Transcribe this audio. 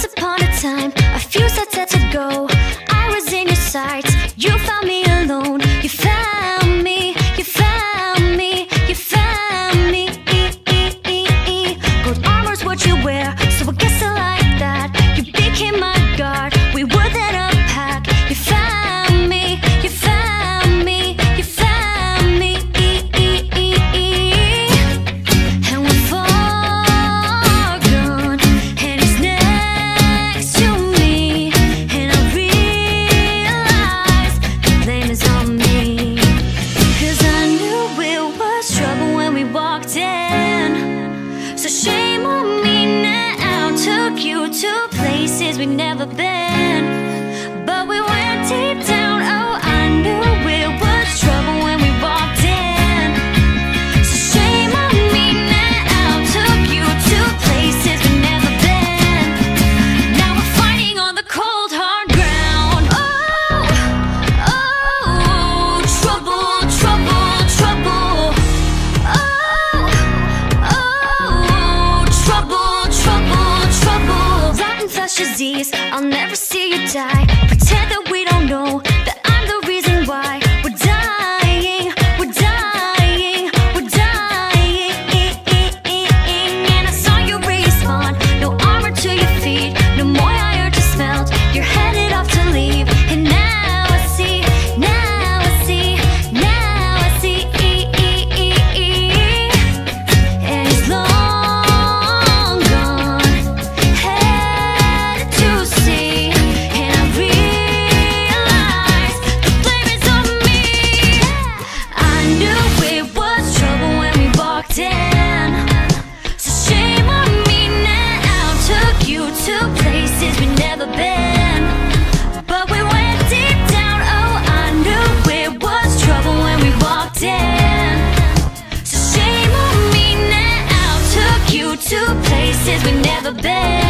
Once upon a time, a few steps had to go. I was in your sights, you found me alone. You found me, you found me, you found me. Gold armor's what you wear, so I guess I like that. You became my guard, we were then a pack. You found me, you found me, you found me. And we're far gone, and he's next to me. And I realize the blame is on me, 'cause I knew it was trouble when we walked in. So shame on me now, took you to places we've never been. But we went deep down, oh, I knew it was trouble when we walked in. So shame on me now, took you to places we've never been. Now we're fighting on the cold hard ground. Oh, oh, trouble, trouble, trouble. Oh, oh, trouble, trouble, trouble. Rotten flesh disease, I'll never see you die. Pretend that we don't know that I'm the reason why. We're dying, we're dying, we're dying. And I saw you respawn, no armor to your feet, no more iron to smelt. You're headed off to leave, and now I see, now I see, now I see. And he's long gone, headed to sea. And I realize the blame is on me. I knew it was trouble when we walked in. So shame on me now, took you to places we've never been. But we went deep down, oh, I knew it was trouble when we walked in. So shame on me now, took you to places we've never been.